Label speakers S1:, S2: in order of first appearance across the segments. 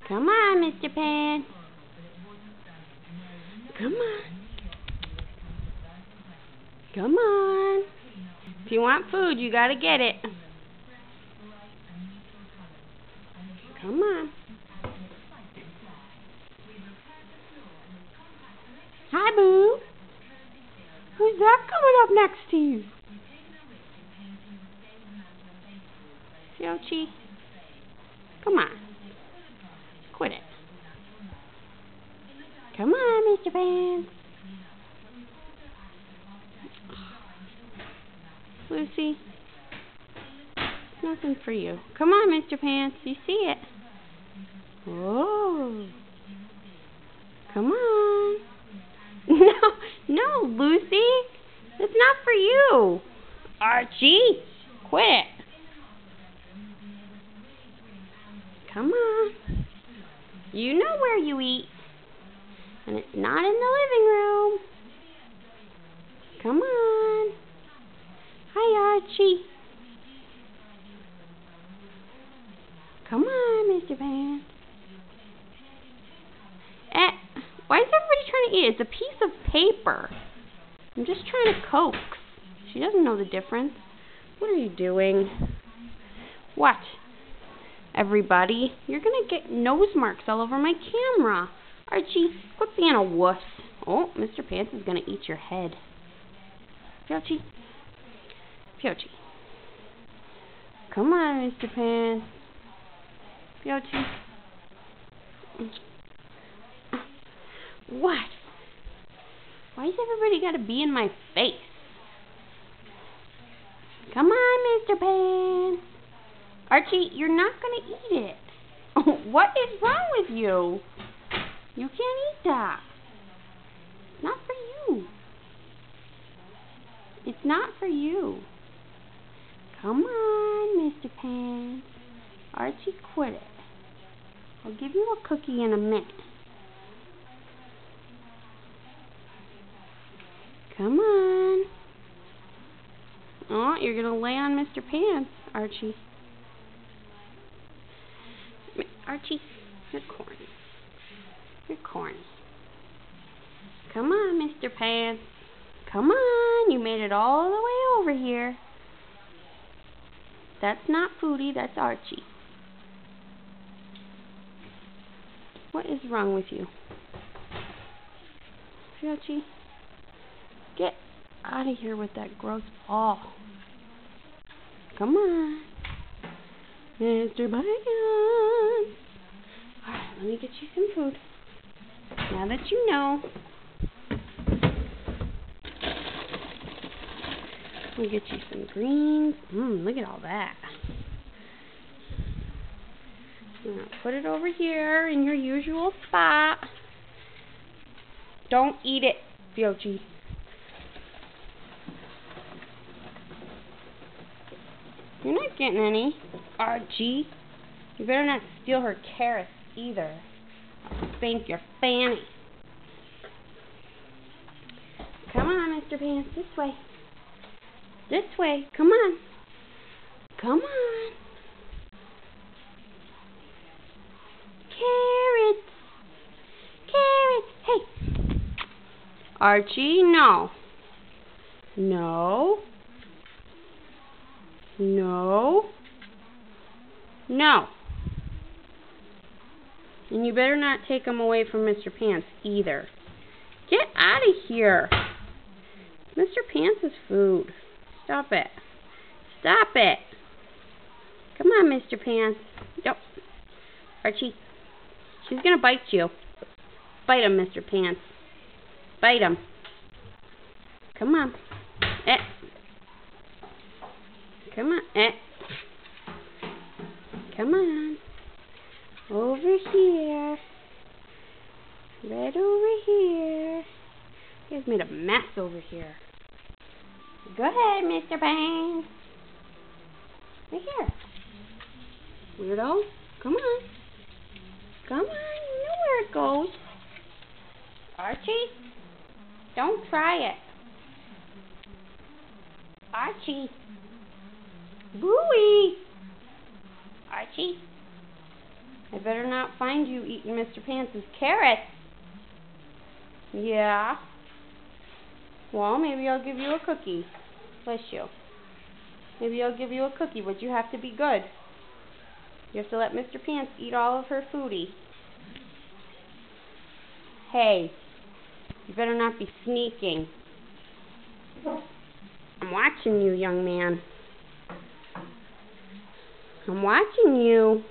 S1: Come on, Mr. Pan. Come on. Come on. If you want food, you gotta get it. Come on. Hi, Boo. Who's that coming up next to you? Yoshi. Come on. Quit it. Come on, Mr. Pan. Lucy. Nothing for you. Come on, Mr. Pants. You see it. Oh. Come on. No, Lucy. It's not for you. Archie, quit it. Come on. You know where you eat. And it's not in the living room. Come on. Hi, Archie. Come on, Mr. Pan. Why is everybody trying to eat it? It's a piece of paper. I'm just trying to coax. She doesn't know the difference. What are you doing? What? Everybody, you're going to get nose marks all over my camera. Archie, quit being a wuss. Oh, Mr. Pants is going to eat your head. Pyochi. Pyochi. Come on, Mr. Pants. Pyochi. What? Why does everybody got to be in my face? Come on, Mr. Pan. Archie, you're not going to eat it. What is wrong with you? You can't eat that. It's not for you. It's not for you. Come on, Mr. Pan. Archie, quit it. I'll give you a cookie in a minute. Come on. Oh, you're going to lay on Mr. Pants, Archie. Archie, you're corny. You're corny. Come on, Mr. Pants. Come on. You made it all the way over here. That's not Foodie, that's Archie. What is wrong with you? Archie? Get out of here with that gross ball. Come on. Mr. Bacon. Alright, let me get you some food. Now that you know. Let me get you some greens. Look at all that. Now put it over here in your usual spot. Don't eat it, Yoshi. You're not getting any. Archie. You better not steal her carrots either. I'll spank your fanny. Come on, Mr. Pants. This way. This way. Come on. Come on. Carrots. Carrots. Hey. Archie, no. No. No. No. And you better not take them away from Mr. Pants either. Get out of here. Mr. Pants' food. Stop it. Stop it. Come on, Mr. Pants. Nope. Archie. She's going to bite you. Bite him, Mr. Pants. Bite him. Come on. Come on. Come on. Over here. Right over here. You guys made a mess over here. Go ahead, Mr. Bang. Right here. Weirdo. Come on. Come on. You know where it goes. Archie. Don't try it. Archie. Booey. Archie. I better not find you eating Mr. Pants' carrots. Yeah. Well, maybe I'll give you a cookie. Bless you. Maybe I'll give you a cookie, but you have to be good. You have to let Mr. Pants eat all of her foodie. Hey, you better not be sneaking. I'm watching you, young man. I'm watching you.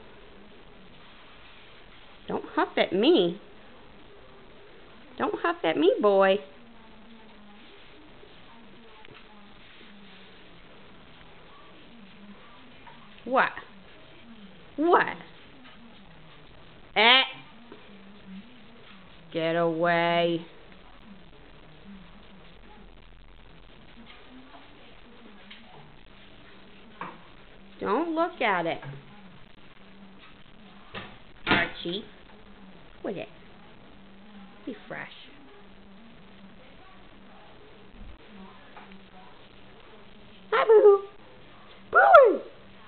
S1: Don't huff at me. Don't huff at me, boy. What? What? Eh. Get away. Don't look at it. Archie. Quit it. Be fresh. Hi, Boo. Boo!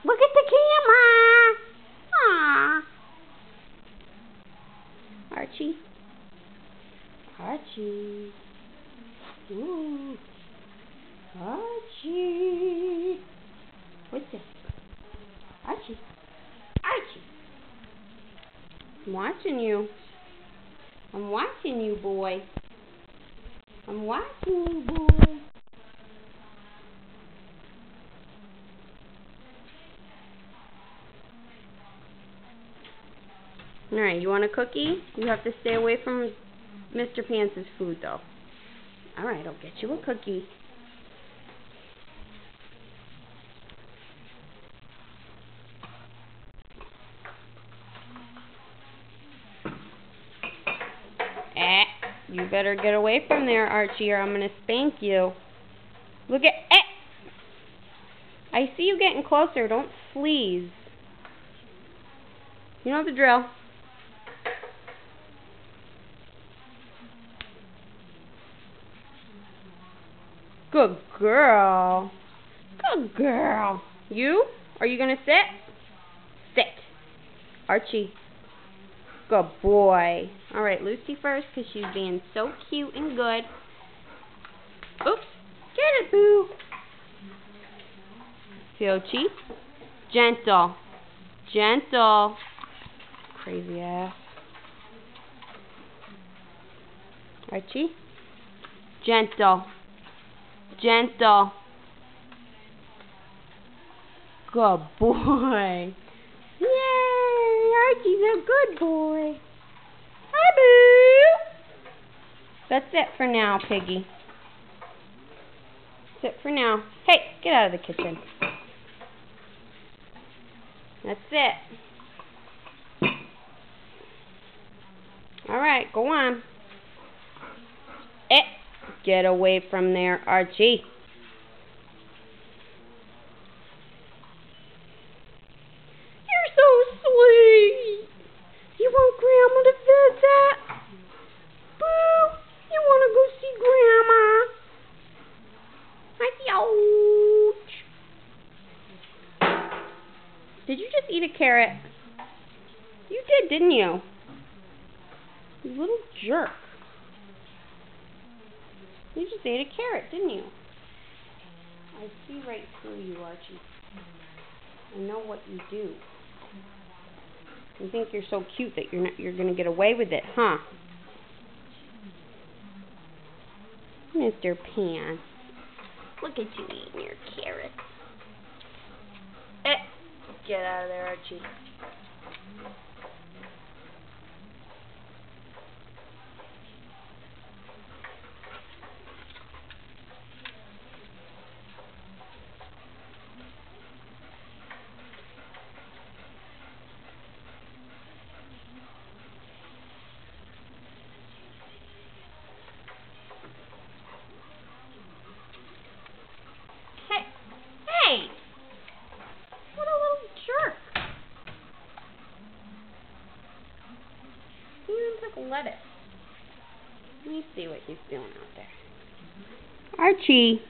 S1: Look at the camera. Aww. Archie. Archie. Ooh. Archie. What's this? Archie. Archie. I'm watching you. I'm watching you, boy. I'm watching you, boy. Alright, you want a cookie? You have to stay away from Mr. Pants' food, though. Alright, I'll get you a cookie. You better get away from there, Archie, or I'm going to spank you. Look at... I see you getting closer. Don't sleaze. You know the drill. Good girl. Good girl. You? Are you going to sit? Sit. Archie. Good boy. Alright, Lucy first, because she's being so cute and good. Oops. Get it, Boo. Fiochi. Gentle. Gentle. Crazy ass. Archie. Gentle. Gentle. Good boy. Yay! Archie's a good boy. Hi, Boo. That's it for now, Piggy. That's it for now. Hey, get out of the kitchen. That's it. Alright, go on. Get away from there, Archie. You're so sweet. You want Grandma to visit? Boo, you want to go see Grandma? Ouch. Did you just eat a carrot? You did, didn't you? You little jerk. You just ate a carrot, didn't you? I see right through you, Archie. I know what you do. You think you're so cute that you're gonna get away with it, huh? Mr. Pants. Look at you eating your carrots. Get out of there, Archie. Hey! What a little jerk. He even took lettuce. Let me see what he's doing out there. Archie.